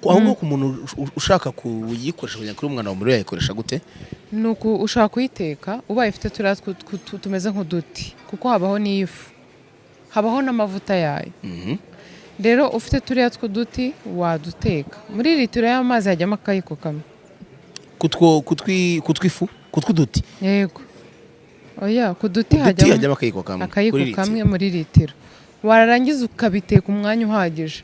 ahubwo ku muntu ushaka kuyikoresha kugira ngo umwana muri yayikoresha gute nuko ushaka kuyiteka ubaye ifite turiya tumeze nk'uduti kuko habaho n'ifu habaho n'amavuta yayo rero ufite turiya tw'uduti waduteka muri litiro y'amazi hajyamo akayiko kamwe kutwifu kutwuduti yego oya kuduti hajyamo akayiko kamwe muri litiro wararangiza ukabiteka umwanya uhagije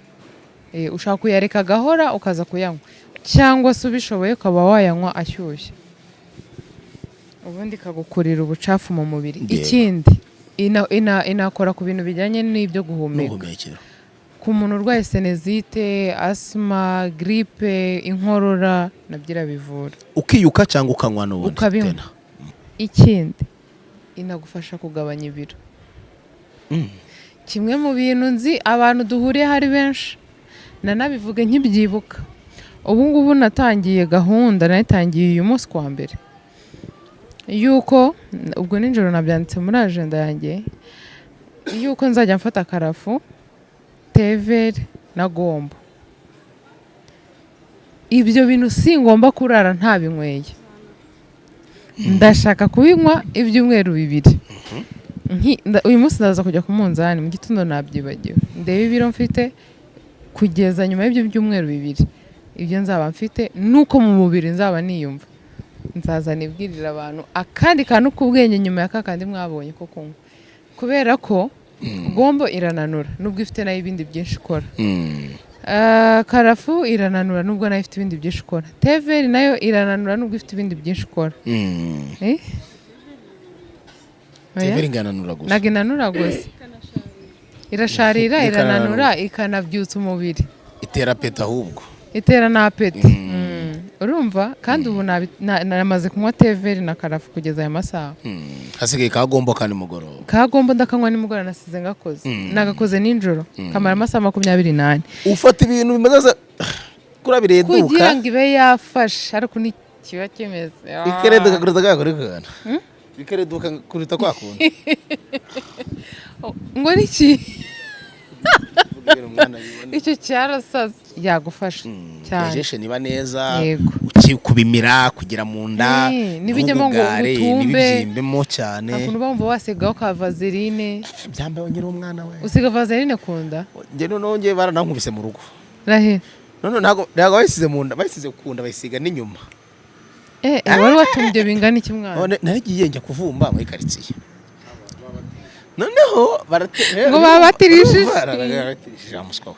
ushaka kuyareka gahora ukaza kuyanywa cyangwa se ubishoboye ukaba wayanywa ashyushye ubundi kagukurira ubucafu mu mubiri ikindi inakora ku bintu bijyanye n'ibyo guhumeka ku muntu urwaye senezite asima gripe inkorora nabyo irabivura ukiyuka cyangwa ukanywa n'ubundi ukabinywa ikindi inagufasha kugabanya ibiro kimwe mu bintu nzi abantu duhuriye hari benshi nanabivuge nk'ibyibuka ubu ngubu natangiye gahunda nayitangiye uyu munsi kwa mbere yuko ubwo nijoro nabyanditse muri agenda yanjye yuko nzajya mfata karafu tevere na gombo ibyo bintu singomba kurara ntabinyweye ndashaka kubinywa ibyumweru 2 uyu munsi ndaza kujya ku munzani mu gitondo nabyibagiwe ndebe ibiro mfite kugeza nyuma y'ibyo byumweru 2 ibyo nzaba mfite nuko mu mubiri nzaba niyumva nzaza nibwirira abantu akandi kantu k'ubwenge nyuma ya kakandi mwabonye ko kunywa kubera ko gombo irananura nubwo ifite nayo ibindi byinshi ikora karafu irananura nubwo nayo ifite ibindi byinshi ikora teveri nayo irananura nubwo ifite ibindi byinshi ikora teveri ingananura gusa ntabwo inanura gusa irasharira irananura ikanabyutsa umubiri itera peta ahubwo itera na apeti urumva kandi ubu namaze kunywa teveri na karafu kugeza aya masaha hasigaye kagombo kandi mugoroba kagombo ndakanywa nimugoroba nasize ngakoze nagakoze nijoro kamara amasaha 28 ufata ibintu bimaze kurabireduka kugira ngo ibe yafasha ariko ni kiba kimeze ikereduka kuruta gakorikana bikereduka kuruta kwakundi ngo niki icyo cyarasaze yagufasha cyane digestion iba neza kubimira kugira mu nda nibijyamo ngo utumbe nibibyimbyemo cyane akuntu bamva wasigaho ka vaseline byambaye nyiri umwana we usiga vaseline kunda nge none baranankubise mu rugo rahe none ntago bayisize mu nda bayisize kunda bayisiga n'inyuma wari watumbye bingana iki mwana naragiye njya kuvumba muri quartier noneho ngo babatirishije amuswa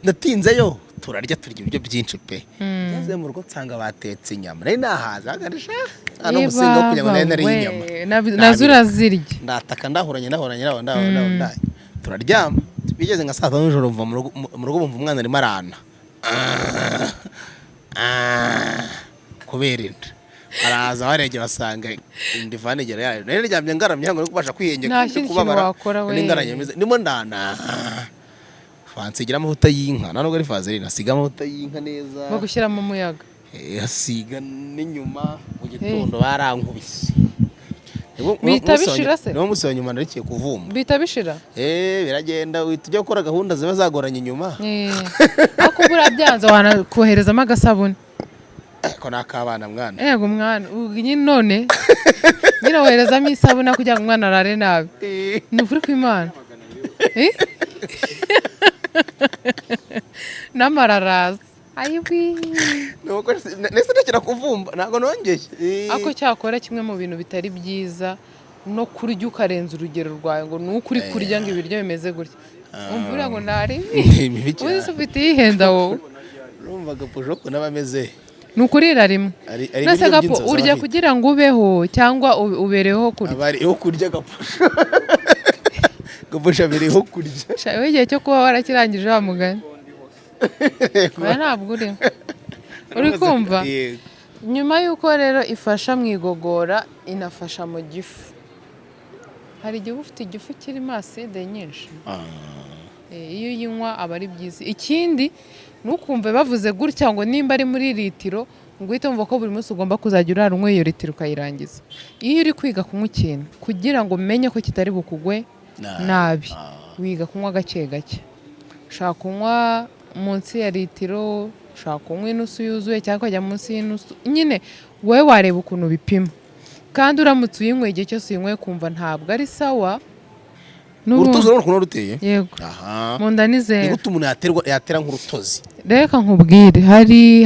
natinzeyo turarya ibiryo byinshi pe ngeze mu rugo nsanga batetse inyama nari nahaza aganisha hano musinga kugira ngo nari inyama nazo urazirya ndataka ndahuranye turaryama bigeze nka saa 5 nijoro mva mu rugo bumva umwana arimo arana kubera inda araza barege basanga indivanegera yayo nari ryamye ngaramye ngo kubasha kwihengeka kubabara n'ingaranye ndimo ndana fansigira amavuta y'inka nano ari vaseline asiga amavuta y'inka neza bagushyira mu muyaga asiga n'inyuma mu gitondo barankubise bita bishira se no musi nyuma narikiye kuvumba bita bishira biragenda tujya gukora gahunda ziba zagoranye inyuma ako burabyanza wana koherezamo agasabune ko nakabana mwana yego mwana nyine none nyine woherezamo isabune kugira ngo umwana arare nabi ni ukuri kw'Imana n'amararaza ayibwi nuko nese ndakira kuvumba ntago nongeye ako cyakora kimwe mu bintu bitari byiza no kurya ukarenza urugero rwawe ngo nukuri kurya ngo ibiryo bimeze gutya umvura ngo nari uzi ufite yihenda wowe urumva gapojo ko nabameze nukurira rimwe nase gapo urya kugira ngo ubeho cyangwa ubereho kurya abariho kurya gaposho gaposho abereho kurya shawe igihe cyo kuba warakirangije wa mugani ntabwo uri kumva nyuma y'uko rero ifasha mu igogora inafasha mu gifu hari igihe ufite igifu kirimo acide nyinshi iyo uyinywa aba ari byiza ikindi nukumve bavuze gutya ngo nimba ari muri litiro ngo uhite wumva ko buri munsi ugomba kuzajya urara unywa iyo litiro ukayirangiza iyo uri kwiga kunywa ikintu kugira ngo umenye ko kitari bukugwe nabi wiga kunywa gake gake ushaka kunywa munsi ya litiro ushaka kunywa inusu yuzuye cyangwa ukajya munsi y'inusu nyine wowe wareba ukuntu bipima kandi uramutse uyinyweye igihe cyose uyinyweye kumva ntabwo ari sawa. Urutozi urabona ukuntu ruteye? Yego. Aha. Mu nda ni zero. Ni gute umuntu yatera nk'urutozi? Reka nkubwire hari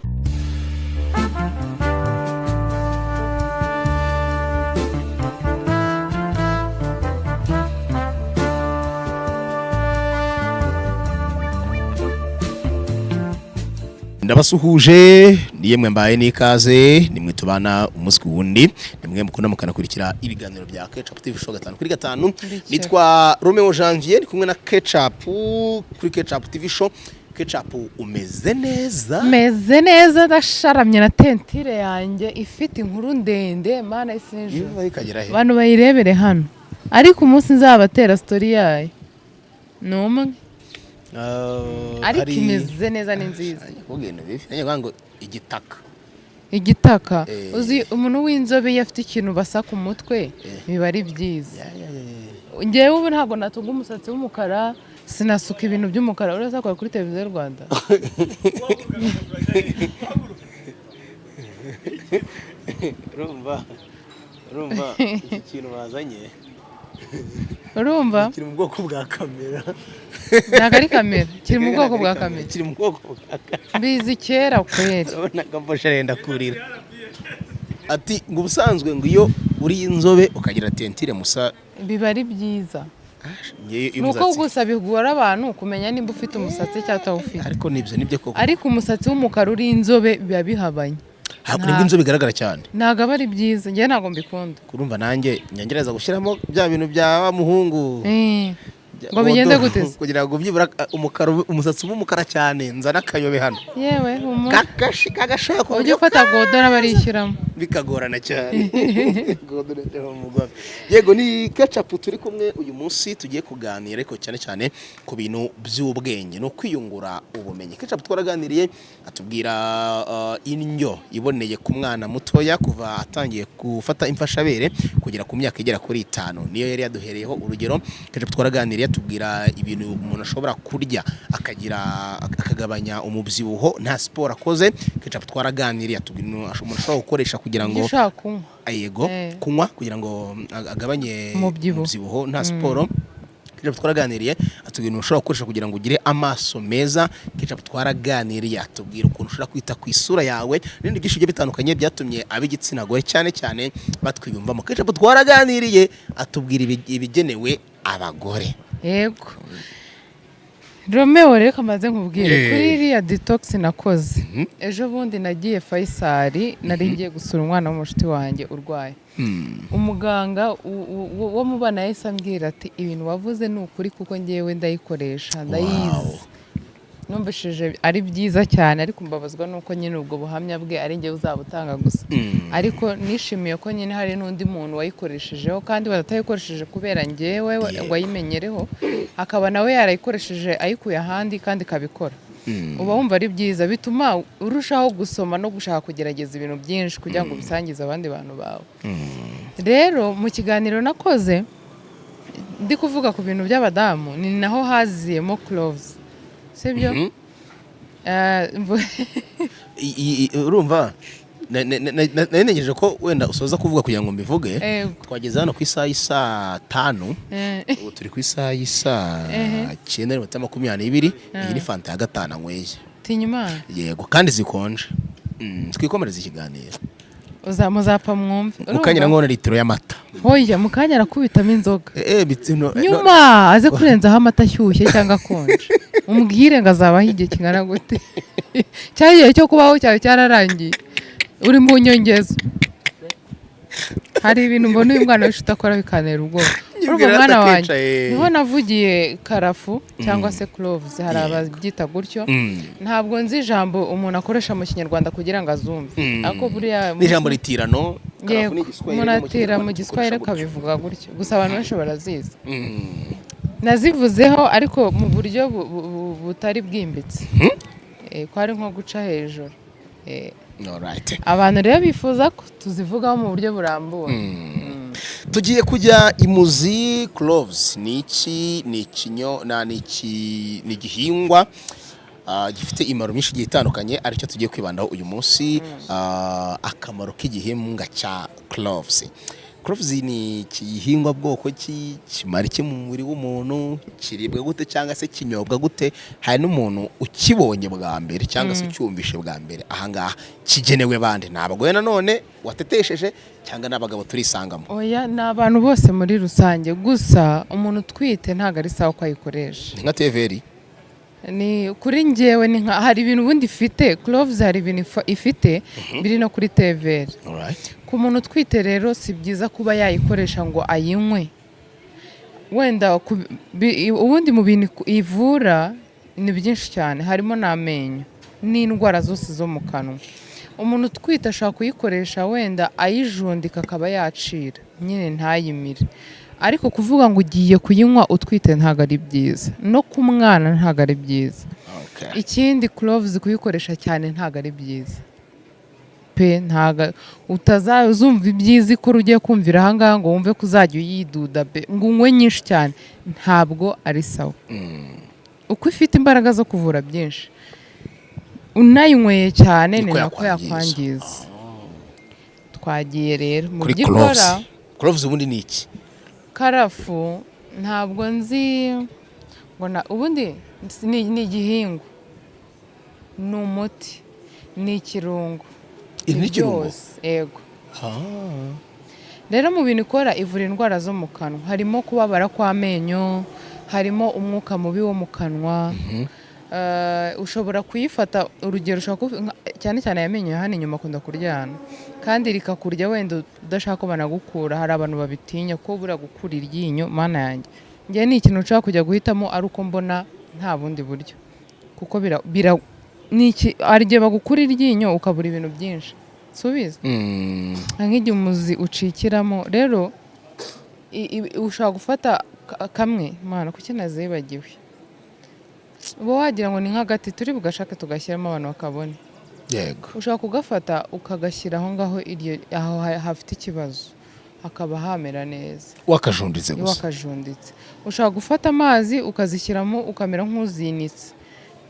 ndabasuhuje niyemwe mbaye n'ikaze nimwe tubana umunsi ku wundi nimwe mukunda mukanakurikira ibiganiro bya Ketchup TV show 5/5 nitwa Romeo Janvier kumwe na Ketchup kuri Ketchup TV show. Ketchup umeze neza? Meze neza ndasharamye na tentire yanjye ifite inkuru ndende mana isinje abantu bayirebere hano ariko umunsi nzabatera story yayo numwe ariko imeze neza ni nziza. Ngo igitaka uzi umuntu w'inzobe yafite ikintu basa ku mutwe biba ari byiza. Ngewe ubu ntabwo natunga umusatsi w'umukara sinasuka ibintu by'umukara urasakora kuri televiziyo y'u Rwanda. Urumva ikintu bazanye urumva kiri mu bwoko bwa kamera. Ntabwo ari kamera kiri mu bwoko bwa kamera kiri mu bwoko bwa kamera mbizi kera kweri. urabona gambosha renda kurira ati ngo ubusanzwe ngo iyo uri inzobe ukagira tentire musa biba ari byiza nuko gusa bigora abantu kumenya nimba ufite umusatsi cyangwa utawufite. Ariko nibyo koko ariko umusatsi w'umukara uri inzobe biba bihabanye nibwo inzobe bigaragara cyane ntabwo aba ari byiza njye ntabwo mbikunda. Kurumva nanjye nyangereza gushyiramo bya bintu bya wa muhungu ngo bigende gute kugira ngo byibura umukara umusatsi w'umukara cyane nzana kayobe hano yewe kagashaka ujye ufata godora barishyiramo bikagorana cyane. Godora cyo mugwa yego ni Ketchup turi kumwe uyu munsi tugiye kuganira ariko cyane cyane ku bintu by'ubwenge no kwiyungura ubumenyi. Ketchup twaraganiriye atubwira indyo iboneye ku mwana mutoya kuva atangiye gufata imfashabere kugera ku myaka igera kuri 5 niyo yari yaduhereyeho urugero. Ketchup twaraganiriye atubwira ibintu umuntu ashobora kurya akagabanya umubyibuho nta siporo akoze. Ketchup twaraganiriye atubwira umuntu ashobora gukoresha kugira ngo yego kunywa kugira ngo agabanye umubyibuho nta siporo. Ketchup twaraganiriye atubwira umuntu ushobora gukoresha kugira ngo ugire amaso meza. Ketchup twaraganiriye atubwira ukuntu ushobora kwita ku isura yawe n'ibindi byinshi bigiye bitandukanye byatumye ab'igitsina gore cyane cyane batwiyumvamo. Ketchup twaraganiriye atubwira ibigenewe abagore. Yego Romeo reka maze nkubwire kuri iriya detox nakoze ejo bundi nagiye Faisal nari ngiye gusura umwana w'umushiti wanjye urwaye. Umuganga wo mu bana yahise ambwira ati ibintu wavuze ni ukuri kuko ngewe ndayikoresha ndayizi. Numvishije ari byiza cyane ariko mbabazwa nuko nyine ubwo buhamya bwe ari ngewe uzabutanga gusa. Ariko nishimiye ko nyine hari n'undi muntu wayikoreshejeho kandi badatayikoresheje kubera ngewe ngo ayimenyereho akaba nawe yarayikoresheje ayikuye ahandi kandi kabikora. Uba wumva ari byiza bituma urushaho gusoma no gushaka kugerageza ibintu byinshi kugira ngo bisangize abandi bantu bawe. Rero mu kiganiro nakoze ndi kuvuga ku bintu by'abadamu ni naho haziyemo cloves. Sibyo? Urumva nanegereje ko wenda usoza kuvuga kugira ngo mbivuge. Twageze hano ku isaha 5 ubu turi ku isaha 9:20 iyi ni fanta ya 5 anyweye tinyuma yego kandi zikonje. Twikomereza ikiganiro muzapfa mwumve mukanyira ngone litiro y'amata hoya mukanya arakubitamo inzoga nyuma aze kurenzaho amata ashyushye cyangwa akonje umubwire ngo azabaho igihe kingana gute cyagiye cyo kubaho cyawe cyararangiye uri mu nyongezo. Hari ibintu mbona uyu mwana w'ishuti akora bikanera ubwoba. Urumva mwana wanjye niho navugiye karafu cyangwa se cloves hari ababyita gutyo. Ntabwo nzi ijambo umuntu akoresha mu Kinyarwanda kugira ngo azumve ariko buriya n'ijambo ritirano karafu ni Igiswahili munatira mu Giswahili kabivuga gutyo gusa abantu benshi barazizi. Nazivuzeho ariko mu buryo butari bwimbitse ko ari nko guca hejuru. Abantu rero bifuza ko tuzivugaho mu buryo burambuye. Tugiye kujya imuzi. Cloves ni iki? Ni ikinyo ni igihingwa gifite imaro myinshi igiye itandukanye aricyo tugiye kwibandaho uyu munsi. Akamaro k'igihingwa cya cloves. Cloves ni igihingwa bwoko ki, kimara iki mu mubiri w'umuntu, kiribwa gute cyangwa se kinyobwa gute? Hari n'umuntu ukibonye bwa mbere cyangwa se cyumvishe bwa mbere, ahangaha kigenewe bande? Nabagore nanone watetesheje cyangwa n'abagabo turisangamo? Oya, ni abantu bose muri rusange, gusa umuntu utwite ntabwo ari sawa ko ayikoresha. Ni nka teveri? Ni kuri njyewe ni nka, hari ibintu ubundi ifite cloves, hari ibintu ifite biri no kuri teveri. Ku muntu utwite rero si byiza kuba yayikoresha ngo ayinywe. Wenda ubundi mu bintu ivura ni byinshi cyane, harimo n'amenyo n'indwara zose zo mu kanwa. Umuntu utwite ashaka kuyikoresha wenda ayijundika akaba yacira, nyine ntayimire. Ariko kuvuga ngo ugiye kuyinywa utwite ntabwo ari byiza, no ku mwana ntabwo ari byiza. Ikindi cloves kuyikoresha cyane ntabwo ari byiza pe, ntago utazumva ibyiza ko ugiye kumvira ahangaha ngo wumve ko uzajya uyiduda be ngo unywe nyinshi cyane, ntabwo ari sawa. Uko ifite imbaraga zo kuvura byinshi, unayinyweye cyane ni nako yakwangiza. Twagiye rero mu byikora. Cloves ubundi ni iki? Karafu ntabwo nzi ngo ubundi ni igihingwa, ni umuti, ni ikirungo. Yego. Rero mu bintu ikora ivura indwara zo mu kanwa, harimo kubabara kw'amenyo, harimo umwuka mubi wo mu kanwa. Ushobora kuyifata, urugero cyane cyane amenyo ya hano inyuma akunda kuryana, kandi rikakurya wenda udashaka ko banagukura. Hari abantu babitinya ko bura gukura iryinyo, mana yanjye njye ni ikintu nshaka kujya guhitamo ari uko mbona nta bundi buryo, kuko hari igihe bagukura iryinyo ukabura ibintu byinshi subiza, nk'igihe umuzi ucikiramo. Rero ushaka gufata kamwe, mana kuki nazibagiwe, uba wagira ngo ni nk'agati turi bugashake tugashyiramo abantu bakabone. Yego. Ushaka kugafata ukagashyira aho ngaho aho hafite ikibazo, hakaba hamera neza. Wakajunditse gusa? Wakajunditse. Ushaka gufata amazi ukazishyiramo ukamera nk'uzinitse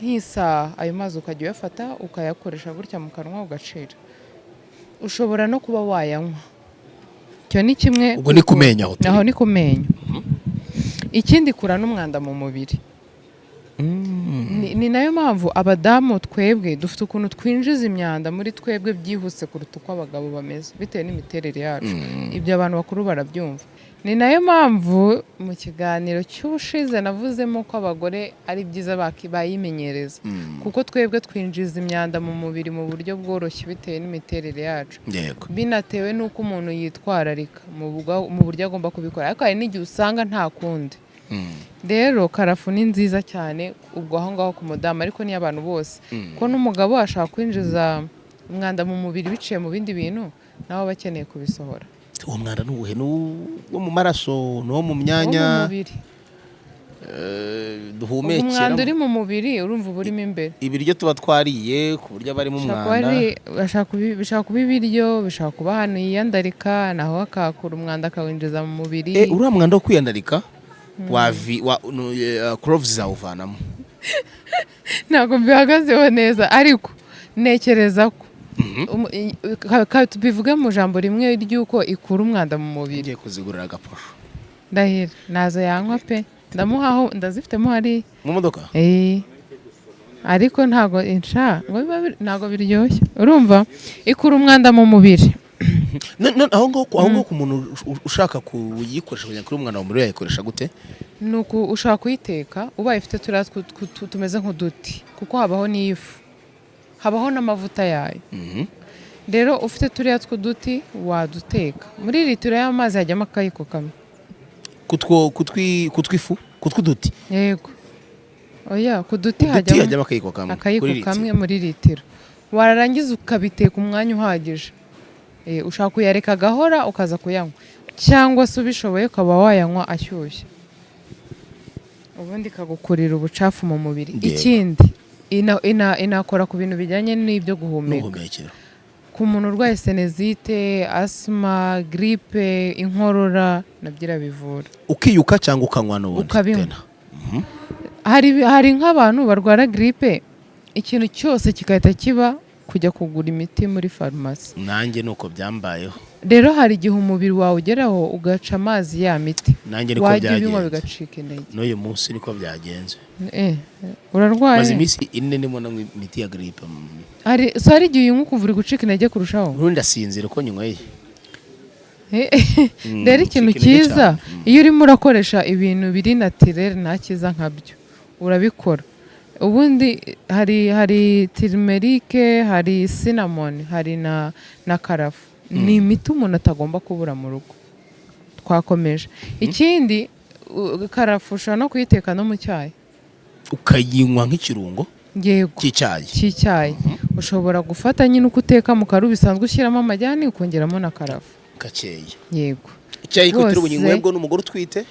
nk'isaha, ayo mazi ukajya uyafata ukayakoresha gutya mu kanwa ugacira. Ushobora no kuba wayanywa, icyo ni kimwe. Ubwo ni kumenya aho turi? Naho ni kumenya. Ikindi ikura n'umwanda mu mubiri. Ni nayo mpamvu abadamu twebwe dufite ukuntu twinjiza imyanda muri twebwe byihuse kuruta uko abagabo bameze, bitewe n'imiterere yacu. Ibyo abantu bakuru barabyumva. Ni nayo mpamvu mu kiganiro cy'ubushize navuzemo ko abagore ari byiza bayimenyereza, kuko twebwe twinjiza imyanda mu mubiri mu buryo bworoshye bitewe n'imiterere yacu. Binatewe n'uko umuntu yitwararika mu buryo agomba kubikora, ariko hari n'igihe usanga nta kundi. Rero karafu ni nziza cyane ubwo aho ngaho ku mudamu, ariko ni abantu bose, ko n'umugabo ashaka kwinjiza umwanda mu mubiri biciye mu bindi bintu, nabo bakeneye kubisohora. Uwo mwanda ni uwuhe? Wo mu maraso, no mu myanya duhumekera? Umwanda uri mu mubiri urumva burimo imbere. Ibiryo tuba twariye ku buryo barimo umwanda. Bishaka kuba ibiryo, bishaka kuba ahantu yiyandarika, naho akakura umwanda akawinjiza mu mubiri. Uriya mwanda wo kwiyandarika cloves zawuvanamo? Ntabwo mbihagazeho neza, ariko ntekereza ko bivuge mu jambo rimwe ry'uko ikura umwanda mu mubiri. Ngiye kuzigurira agaposho. Ndahira nazo yanywa pe, ndamuhaho, ndazifitemo hari mu modoka. Ariko ntabwo ntabwo biryoshye, urumva ikura umwanda mu mubiri. Aho ngaho ku muntu ushaka kuyikoresha kugira ngo umwana w'umubiri yayikoresha gute? Nuko ushaka kuyiteka ubaye ifite turiya tumeze nk'uduti, kuko habaho n'ifu, habaho n'amavuta yayo. Rero ufite turiya tw'uduti waduteka muri litiro y'amazi hajyamo akayiko kamwe. Kutwifu? Kutwuduti? Yego. Oya, kuduti hajyamo akayiko kamwe muri litiro. Wararangiza ukabiteka umwanya uhagije. Ushaka kuyareka gahora ukaza kuyanywa, cyangwa se ubishoboye ukaba wayanywa ashyushye, ubundi kagukurira ubucafu mu mubiri. Ikindi inakora ku bintu bijyanye n'ibyo guhumeka. Ku muntu urwaye senezite, asima, gripe, inkorora, nabyo irabivura. Ukiyuka cyangwa ukanywa n'ubundi? Ukabinywa. Hari nk'abantu barwara gripe ikintu cyose kigahita kiba kujya kugura imiti muri farumasi. Nanjye nuko byambayeho. Rero hari igihe umubiri wawe ugeraho ugaca amazi ya miti, nanjye niko byagenze, wajya ubinywa bigacika intege. N'uyu munsi niko byagenze. Urarwaye? Maze iminsi 4 ndimo nanywa imiti ya grippe. Hari igihe unywa ukumva uri gucika intege kurushaho. Urundi asinzira uko nyinyweye. Rero ikintu cyiza iyo urimo urakoresha ibintu biri naturel nta cyiza nkabyo urabikora. Ubundi hari turmeric, hari cinnamon, hari na karafu. Ni imiti umuntu atagomba kubura mu rugo. Twakomeje. Ikindi karafu ushobora no kuyiteka no mu cyayi ukayinywa nk'ikirungo cy'icyayi. Ushobora gufata nyine uko uteka mu karu bisanzwe ushyiramo amajyani ukongeramo na karafu gakeya. Yego. Icyayi ko turi bunyinywebwo n'umugore utwite.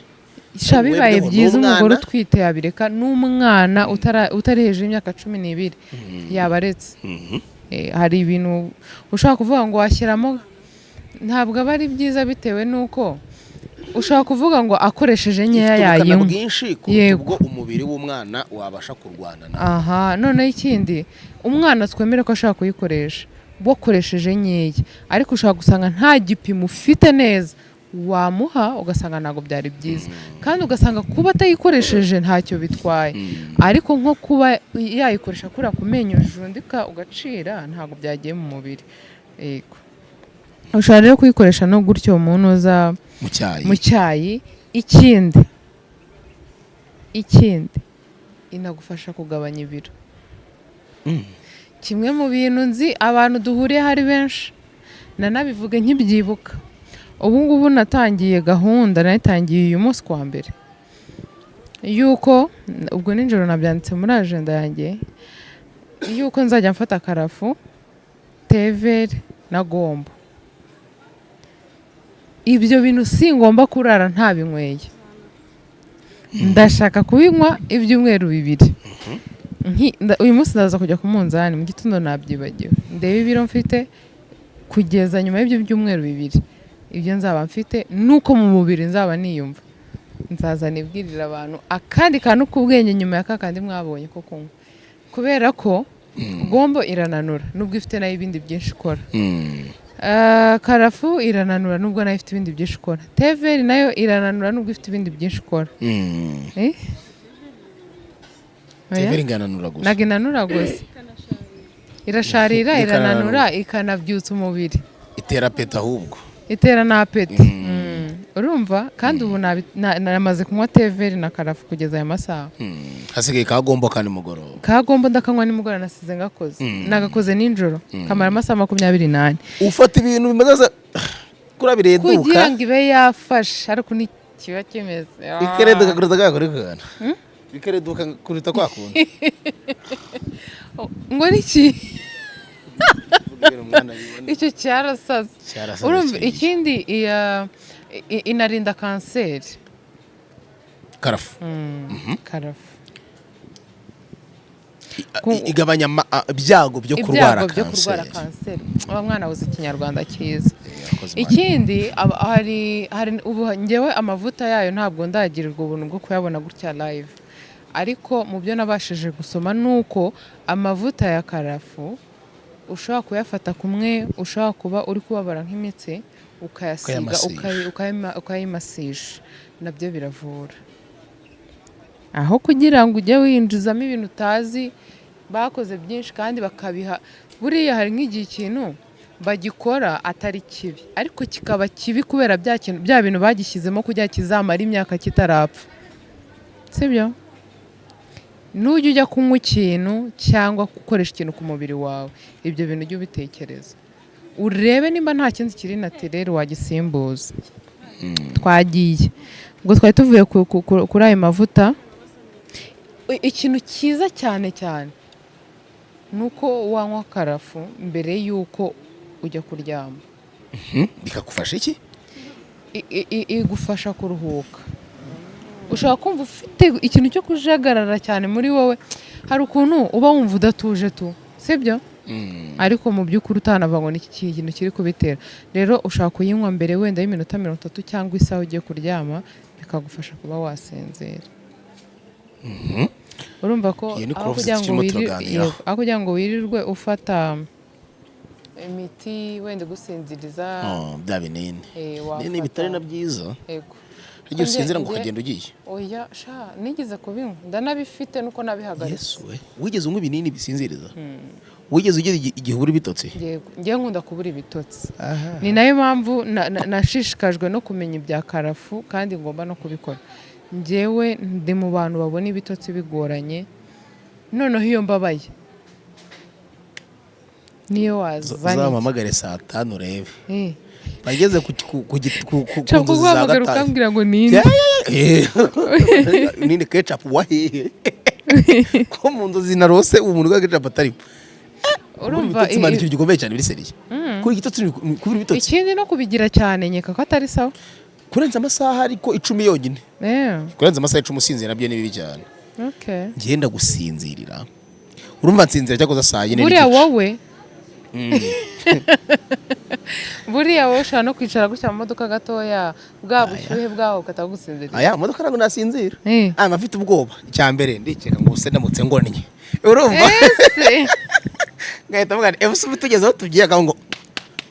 Bibaye byiza umugore utwite yabireka, n'umwana utari hejuru y'imyaka 12 yabaretse. Hari ibintu ushaka kuvuga ngo washyiramo, ntabwo aba ari byiza bitewe n'uko ushaka kuvuga ngo akoresheje nkeya yayinywa. Yego, umubiri w'umwana wabasha kurwana na. None ikindi umwana twemere ko ashaka kuyikoresha wakoresheje nkeya, ariko ushaka gusanga nta gipimo ufite neza, wamuha ugasanga ntago byari byiza, kandi ugasanga kuba atayikoresheje ntacyo bitwaye, ariko nko kuba yayikoresha kura kumenyo jundika ugacira ntago byagiye mu mubiri. Yego, ushaka rero kuyikoresha no gutyo umuntu uza mu cyayi. Ikindi inagufasha kugabanya ibiro. Kimwe mu bintu nzi abantu duhuriye hari benshi, nanabivuge nkibyibuka. Ubu ngubu natangiye gahunda, natangiye uyu munsi kwa mbere, yuko ubwo nijoro nabyanditse muri agenda yanjye, yuko nzajya mfata karafu, tever na gombo. Ibyo bintu singomba kurara ntabinyweye. Ndashaka kubinywa ibyumweru 2. Uyu munsi ndaza kujya ku munzani mu gitondo nabyibagiwe, ndebe ibiro mfite kugeza nyuma y'ibyo byumweru 2. Ibyo nzaba mfite nuko mu mubiri nzaba niyumva. Nzaza nibwirira abantu akandi kantu k'ubwenge nyuma ya kakandi mwabonye ko kunywa, kubera ko gombo irananura nubwo ifite nayo ibindi byinshi ikora. Karafu irananura nubwo nayo ifite ibindi byinshi ikora. Tever nayo irananura nubwo ifite ibindi byinshi ikora. Tever ingananura gusa. Naginanura gusa. Irasharira, irananura, ikanabyutsa umubiri. Itera peta ahubwo. Itera na apeti. Urumva? Kandi ubu namaze kunywa tever na karafu kugeza aya masaha. Hasigaye kagombo kandi mugoroba. Kagombo ndakanywa ni mugoroba, nasize ngakoze. Nagakoze ninjoro. Kamara amasaha 28. Ufata ibintu bimaze kurabireduka. Kugira ngo ibe yafasha, ariko ni kiba kimeze. Ikereduka kuruta gakore kana. Ikereduka kuruta kwa kuntu. Ngo niki? Icyo cyarasaze. Urumva ikindi inarinda kanseri. Karafu. Karafu. Igabanya ibyago byo kurwara kanseri. Abamwana uzi ikinyarwanda cyiza. Ikindi hari ubu ngewe amavuta yayo ntabwo ndagirirwa ubuntu bwo kuyabona gutya live, ariko mu byo nabashije gusoma nuko amavuta ya karafu ushobora kuyafata kumwe, ushobora kuba uri kubabara nk'imitsi ukayasiga ukayimasisha, nabyo biravura. Aho kugira ngo ujye winjizamo ibintu utazi, bakoze byinshi kandi bakabiha. Buriya hari nk'igihe ikintu bagikora atari kibi, ariko kikaba kibi kubera bya bintu bagishyizemo kugira kizamara imyaka kitarapfa. Sibyo? Nujya ujya kunywa ikintu cyangwa gukoresha ikintu ku mubiri wawe, ibyo bintu ujye ubitekereza, urebe nimba nta kindi kiri naturel wagisimbuza. Twagiye ubwo twari tuvuye kuri ayo mavuta. Ikintu cyiza cyane nuko wanywa karafu mbere yuko ujya kuryama. Bikagufasha iki? Igufasha kuruhuka. Ushaka kumva ufite ikintu cyo kujagarara cyane muri wowe, hari ukuntu uba wumva udatuje tu, sibyo? Ariko mu by'ukuri utanava ngo niki kintu kiri kubitera. Rero ushaka kuyinywa mbere wenda y'iminota 30 cyangwa isaha ugiye kuryama, bikagufasha kuba wasinzira. urumva ko aho kugira ngo wirirwe ufata imiti wenda gusinziriza bya binini ni bitari na byiza igihe usinzira ngo ukagenda ugiye oya sha nigeze kubinywa ndanabifite nuko nabihagaritse Yesu we wigeze unywa ibinini bisinziriza wigeze ugeze igihe ubura ibitotsi ngiye nkunda kubura ibitotsi ni nayo mpamvu nashishikajwe no kumenya ibya karafu kandi ngomba no kubikora njyewe ndi mu bantu babona ibitotsi bigoranye noneho iyo mbabaye niyo wazanye uzampamagare saa 5 urebe bageze ku nzu za gatatu ukambwira ngo ninde ninde ketchup wahiye ko mu nzu zinarose umuntu wa ketchup atari urumva imana icyo gikomeye cyane biri seriye kuri igitotsi kubira ibitotsi ikindi no kubigira cyane nyeka ko atari sawa kurenza amasaha ariko 10 yonyine kurenza amasaha 10 usinzira nabyo ni bibi cyane ngenda gusinzirira urumva nsinzira cyakoza saa 4 buriya wowe buriya wowe ushaka no kwicara gutya mu modoka gatoya bwa bushyuhe bwaho ukatagusinzira aya modoka ntabwo nasinzira afite ubwoba icyambere ndikeka ngo se ndamutse ngonnye urumva ngahita mvuga ese tugezeho tugiye ngo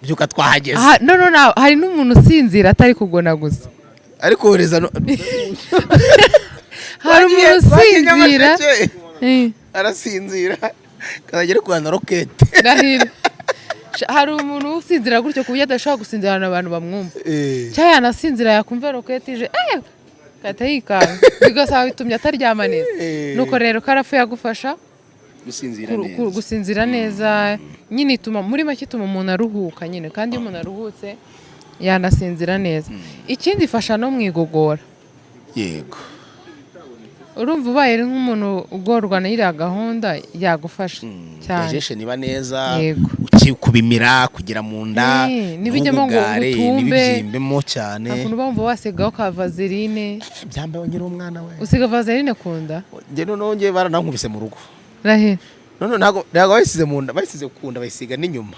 byuka twahageze no hari n'umuntu usinzira atari kugona gusa ariko horeza hari umuntu usinzira arasinzira kazagera ku bantu rokete hari umuntu usinzira gutyo ku buryo adashobora gusinzira abantu bamwumva cyangwa yanasinzira yakumva rokete ije gahita yikanga bigasaba bitumye ataryama neza nuko rero karafu yagufasha gusinzira neza nyine ituma muri make ituma umuntu aruhuka nyine kandi iyo umuntu aruhutse yanasinzira neza ikindi ifasha no mu igogora yego urumva ubaye nk'umuntu ugorwa na iriya gahunda yagufasha cyane digestion iba neza kubimira kugira mu nda n'ibijyamo ngo utumbe n'ibibyimbe cyane akuntu bumva wasigaho ka vaseline byambaye ngira umwana we usiga vaseline kunda nge none baranankubise mu rugo rahe none ntago bayisize mu nda bayisize kunda bayisiga n'inyuma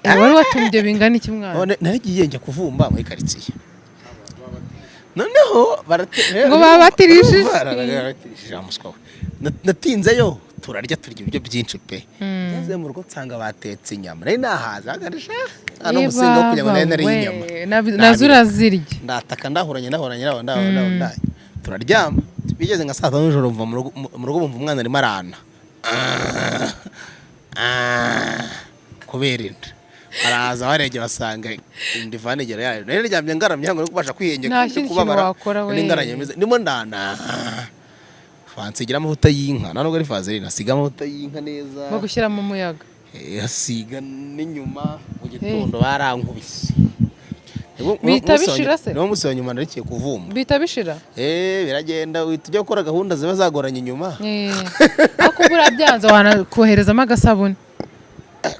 wari watumbye bingana iki mwana naragiye njya kuvumba muri quartier noneho ngo babatirishije amuswa natinzeyo turarya ibiryo byinshi pe ngeze mu rugo nsanga batetse inyama nari nahaza agarisha ano musinga kugira ngo nari inyama nazo urazirya ndataka ndahoranye turaryama bigeze nka saa 5 z'ijoro mva mu rugo bumva umwana arimo arana kubera inda araza barege basanga indivanegera yayo nari ryamye ngaramye ngo kubasha kwihengeka kubabara n'ingaranye ndimo ndana fansigira amavuta y'inka nano gari vaseline asiga amavuta y'inka neza bagushyira mu muyaga asiga n'inyuma mu gitondo barankubise bita bishira se no musi wanyuma narikiye kuvuma bita bishira biragenda tujya gukora gahunda ziba zagoranye inyuma ako burabyanze wanakoherezamo agasabune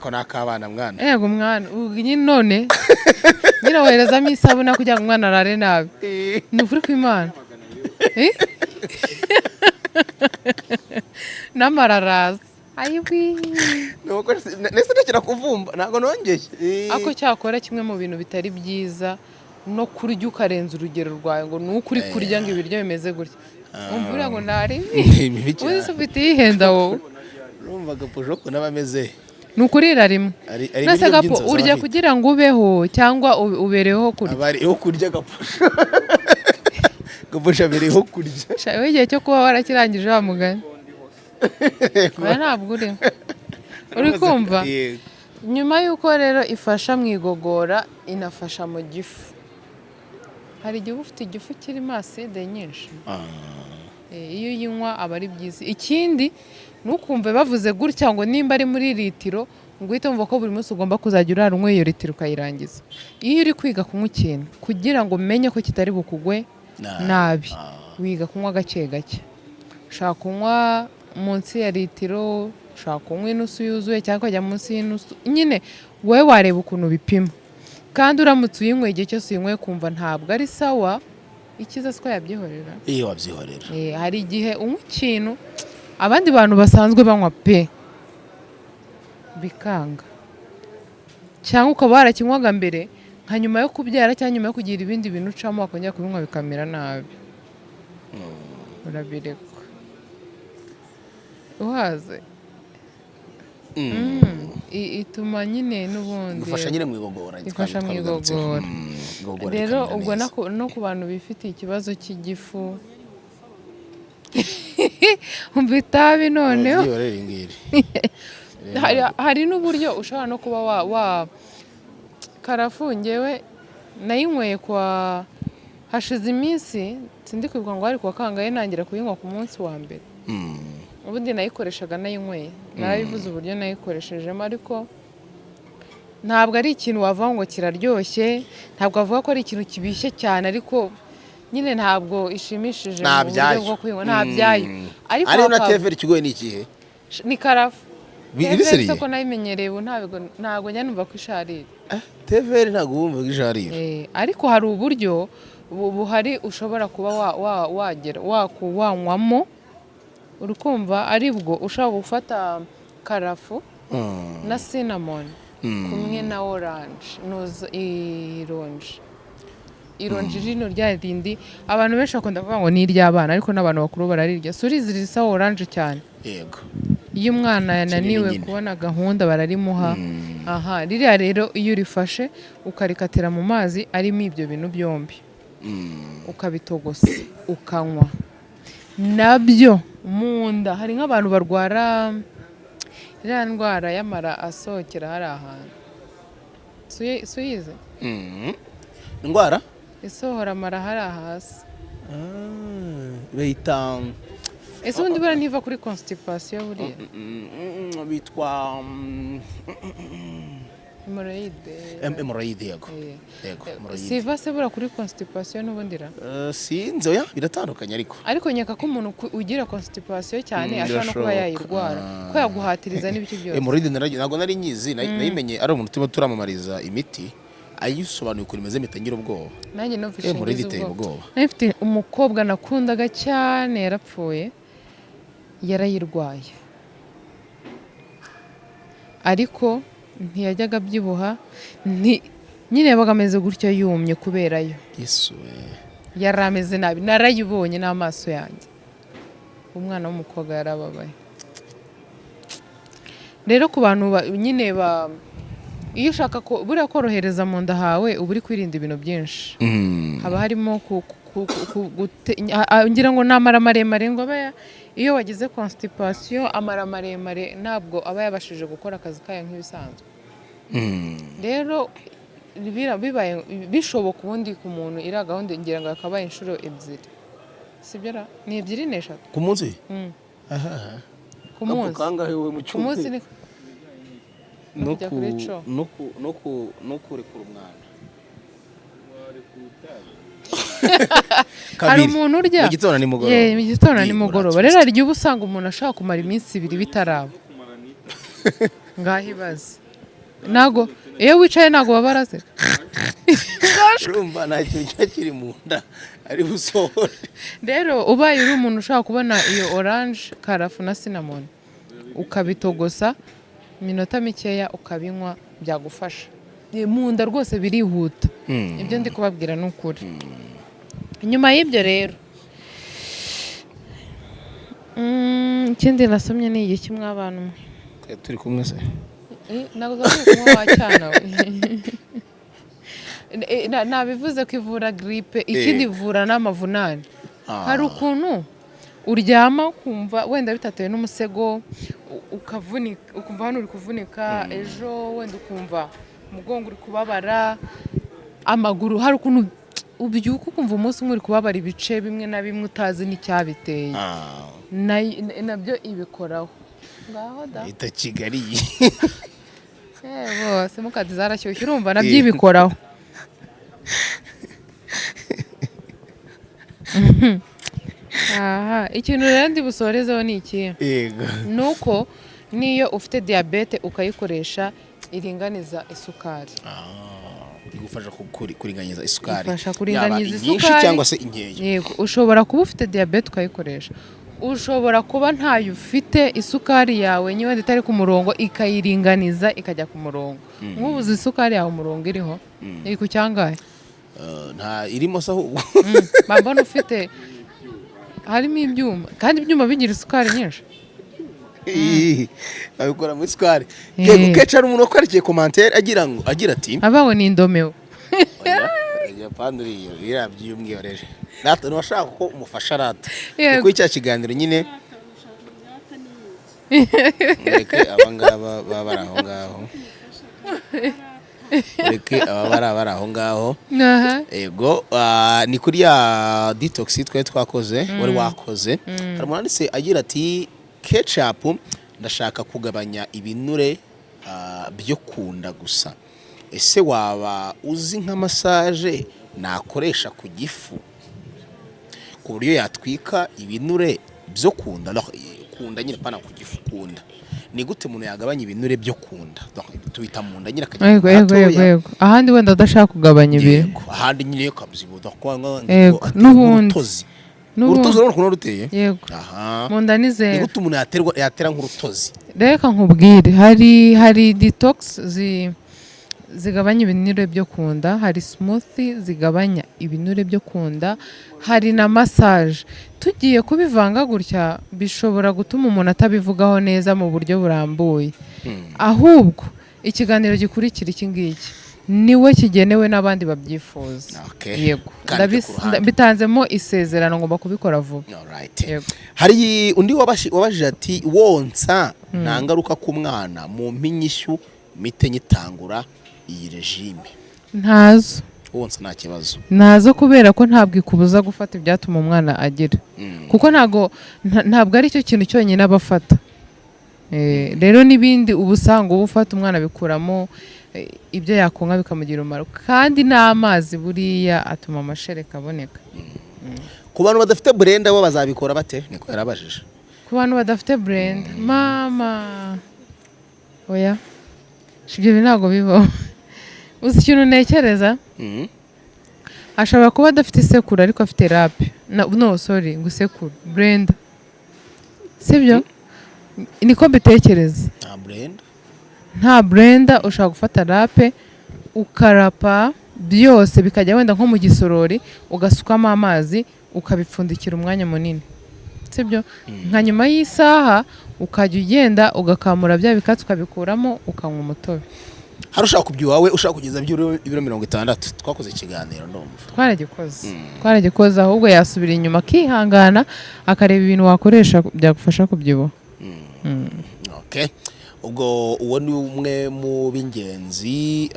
ko nakabana mwana yego mwana nyine none nyine woherezamo isabune kugira ngo umwana arare nabi ni ukuri kw'Imana n'amararaza ayiwi nuko nese ndakira kuvumba ntago nongeye ako cyakora kimwe mu bintu bitari byiza no kurya ukarenza urugero rwawe ngo nukuri kurya ngo ibiryo bimeze gutya umvura ngo nari uzi ufite ihenda wowe urumva gapojoko n'abameze nukurira rimwe nase gapo urya kugira ngo ubeho cyangwa ubereho kurya abariho kurya gapusha bereho kurya shawe igihe cyo kuba warakirangije wa mugani ntabwo uri kumva nyuma y'uko rero ifasha mu igogora inafasha mu gifu hari igihe ufite igifu kirimo acide nyinshi iyo uyinywa aba ari byiza ikindi nukumve bavuze gutya ngo nimba ari muri litiro ngo uhite wumva ko buri munsi ugomba kuzajya urara unywa iyo litiro ukayirangiza iyo uri kwiga kunywa ikintu kugira ngo umenye ko kitari bukugwe nabi wiga kunywa gake gake ushaka kunywa munsi ya litiro ushaka kunywa inusu yuzuye cyangwa ukajya munsi y'inusu nyine wowe wareba ukuntu bipima kandi uramutse uyinyweye igihe cyose uyinyweye kumva ntabwo ari sawa ikiza siko yabyihorera iyo wabyihorera hari igihe unywa ikintu abandi bantu basanzwe banywa pe bikanga cyangwa ukaba warakinywaga mbere nka nyuma yo kubyara cyangwa nyuma yo kugira ibindi bintu ucamo wakongera kubinywa bikamera nabi urabirekwa. uhaze ituma nyine n'ubundi igufasha nyine mu igogora ifasha mu igogora rero ubwo no ku bantu bifitiye ikibazo cy'igifu umva itabi noneho hari n'uburyo ushobora no kuba karafungewe nayinyweye kwa hashize iminsi sindi kwibuka ngo ari kuwa kangahe nangira kuyinywa ku munsi wa mbere ubundi nayikoreshaga nayinyweye narabivuze uburyo nayikoresherejemo ariko ntabwo ari ikintu wavuga ngo kiraryoshye ntabwo wavuga ko ari ikintu kibishye cyane ariko nyine ntabwo ishimishije mu buryo bwo kuyinywa ntabyayo ariko ariyo na teveri ikigoye ni ikihe ni karafu teveri ko nayimenyereye ubu ntabwo njya numva ko isharira teveri ntabwo wumva ko isharira ariko hari uburyo buhari ushobora kuba wanywamo urukumva aribwo ushobora gufata karafu na cinnamon kumwe na orange ironji rino rya rindi abantu benshi bakunda kuvuga ngo ni iry'abana ariko n'abantu bakuru bararirya surizi risa orange cyane yego iyo umwana yananiwe kubona gahunda bararimuha ririya rero iyo urifashe ukarikatira mu mazi arimo ibyo bintu byombi ukabitogosa ukanywa nabyo mu nda hari nk'abantu barwara iriya ndwara y'amara asohokera hari ahantu suyize indwara isohora amara hari hasi bayita ese ubundi buriya ntiva kuri constipation buriya bitwa hemorrhoide yego siva se buriya kuri constipation n'ubundi ra sinzi oya biratandukanye ariko nyaka ko umuntu ugira constipation cyane ashobora no kuba yayirwara ko yaguhatiriza n'ibiki byose hemorrhoide ntabwo nari nyizi nayimenye ari umuntu turimo turamamariza imiti ayisobanuye ukuntu imeze mpita ngira ubwoba nanjye numvise ubwoba nafite umukobwa nakundaga cyane yarapfuye yarayirwaye ariko ntiyajyaga abyibuha nyine yabaga ameze gutyo yumye kubera yo yari ameze nabi narayibonye n'amaso yanjye umwana w'umukobwa yarababaye rero ku bantu nyine iyo ushaka ko buriya korohereza mu nda hawe uba uri kwirinda ibintu byinshi haba harimo ngira ngo ni amara maremare ngo abe iyo wagize constipation amara maremare ntabwo aba yabashije gukora akazi kayo nk'ibisanzwe rero bibaye bishoboka ubundi ku muntu iriya gahunda ngira ngo akabaye inshuro ebyiri sibyo ra ni ebyiri n'eshatu ku munsi ku munsi ni no kurekura umwana hari umuntu urya mu gitondo nimugoroba rero hari igihe uba usanga umuntu ashaka kumara iminsi 2 bitaraba ngaho ibaze ntago iyo wicaye ntago babaraze urumva nta kintu kiri mu nda ari busohore rero ubaye uri umuntu ushaka kubona iyo orange karafu na cinnamon ukabitogosa iminota mikeya ukabinywa byagufasha mu nda rwose birihuta ibyo ndi kubabwira ni ukuri nyuma y'ibyo rero ikindi nasomye ni iki mw'abantu turi kumwe se ntabwo turi kumwe wacyana we nabivuze ko ivura gripe ikindi ivura n'amavunane hari ukuntu uryama ukumva wenda bitatewe n'umusego ukumva hano uri kuvunika ejo wenda ukumva umugongo uri kubabara amaguru hari ukuntu ubyuka ukumva umunsi umwe uri kubabara ibice bimwe na bimwe utazi n'icyabiteye nabyo ibikoraho ngaho da ita Kigali bose mukadi zarashyushye urumva nabyo ibikoraho ikintu rero ndi busorezeho ni iki nuko niyo ufite diabete ukayikoresha iringaniza isukari igufasha kuringaniza isukari yaba inyinshi cyangwa se inkeya yego ushobora kuba ufite diabete ukayikoresha ushobora kuba ntayo ufite isukari yawe niba itari ku murongo ikayiringaniza ikajya ku murongo nk'ubuze isukari yawe umurongo iriho iri ku cyangahe nta irimo se ahubwo mbona ufite harimo ibyuma kandi ibyuma bigira isukari nyinshi abikora muri square yego keca ari umuntu wakarikiye commentaire agira ati abawe ni indomeo ya panduri yirabyumwiyoreje natwe nashaka ko umufasha rata Yego. kuko icya kiganiro nyine reke abangaba baba aho ngaho reke ababa aho ngaho aha ego ni kuri ya detox twe twakoze wari wakoze hari umwanditse agira ati ketchup ndashaka kugabanya ibinure byo kunda gusa ese waba uzi nka massage nakoresha ku gifu ku buryo yatwika ibinure byo kunda kunda nyine pana ku gifu kunda ni gute umuntu yagabanya ibinure byo kunda tubita mu nda nyine yego ahandi wenda udashaka kugabanya ibiro ahandi nyine kabyibuda kwanga n'ubundi urutozi urabona ukuntu ruteye yego aha mu nda ni ni zero gute umuntu yatera nk'urutozi reka nkubwire hari detox zigabanya ibinure byo kunda, hari smoothie zigabanya ibinure byo kunda, hari na massage. Tugiye kubivanga gutya bishobora gutuma umuntu atabivugaho neza mu buryo burambuye. Ahubwo ikiganiro gikurikira iki ngiki niwe kigenewe n'abandi babyifuza. Yego. Bitanzemo isezerano ngomba kubikora vuba. Yego. Hari undi wabajije ati wonsa nta ngaruka ku mwana mu mpinyishyu mite nyitangura iyi regime. Ntazo. Wonsa nta kibazo. Nazo kubera ko ntabwo ikubuza gufata ibyatuma umwana agira. Kuko ntabwo ari cyo kintu cyonyine abafata. Rero n'ibindi ubusanga ubufata umwana bikuramo ibyo yakonka bikamugira umumaro, kandi n'amazi buriya atuma amashereka aboneka. Ku bantu badafite blender bo bazabikora bate? Niko yarabajije. Ku bantu badafite blender mama oya shibyo ntago bibaho. Uzi ikintu ntekereza? Ashobora kuba adafite isekuru ariko afite rape. No sorry, gusekuru blender. Sibyo? Niko mbitekereza. Nta blender ushaka gufata rape ukarapa byose bikajya wenda nko mu gisorori ugasukamo amazi ukabipfundikira umwanya munini. Sibyo? Nka nyuma y'isaha ukajya ugenda ugakamura bya bikatsi ukabikuramo ukanywa umutobe. Harushaka kubyuwawe ushaka kugeza ibiro 60 twakoze ikiganiro ndumva. Twaragikoze ahubwo yasubira inyuma kihangana akareba ibintu wakoresha byagufasha kubyibuha. Okay. Ubwo uwo ni umwe mu bingenzi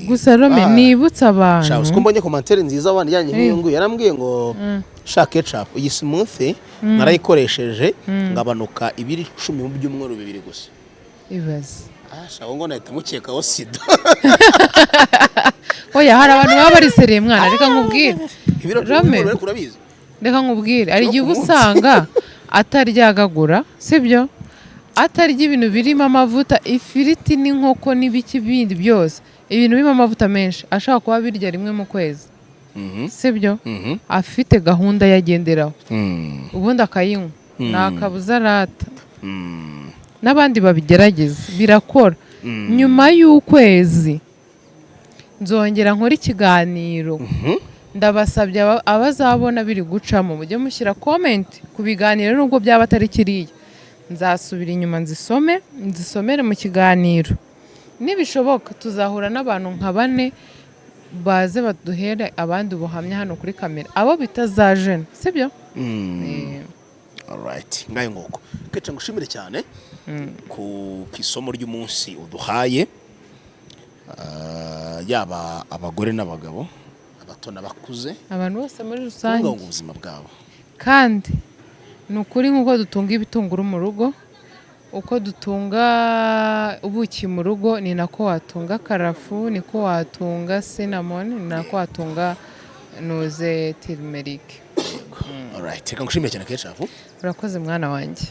gusa Rome nibutsa abantu. Shabusko mbonye commentaire nziza abandi yanye nk'iyo ngo yarambwiye ngo shaka ketchup iyi smoothie narayikoresheje ngabanuka ibiri 10 mu byumweru bibiri gusa. Ibaze. Shaho ngo nahita mukekaho sida. Oya hari abantu baba barisereye mwana reka nkubwire. Rome kurabizi. Reka nkubwire ari gihe ubusanga ataryagagura sibyo? Atarya ibintu birimo amavuta, ifiriti n'inkoko n'ibiki bindi byose. Ibintu birimo amavuta menshi ashaka kuba birya rimwe mu kwezi. Sibyo? Afite gahunda yagenderaho. Ubundi akayinywa. Nakabuza rata. N'abandi babigerageza birakora. Nyuma y'ukwezi nzongera nkora ikiganiro. Ndabasabye abazabona biri gucamo mujye mushyira comment ku biganiro nubwo byaba atari kiriya. Nzasubira inyuma nzisomere mu kiganiro. Nibishoboka tuzahura n'abantu nka 4 baze baduhere abandi ubuhamya hano kuri kamera. Abo bitazajena, sibyo? Alright. Ngayo ngoko. Keca ngushimire cyane ku kisomo ry'umunsi uduhaye. Yaba abagore n'abagabo, abato n'abakuze, abantu bose muri rusange mu buzima bwabo. Kandi nukuri nkuko dutunga ibitunguru mu rugo, uko dutunga ubuki mu rugo ni nako watunga karafu, niko watunga cinnamon, ni nako watunga noze turmeric. Alright, reka ngushimire cyane Ketchup. Urakoze mwana wanjye.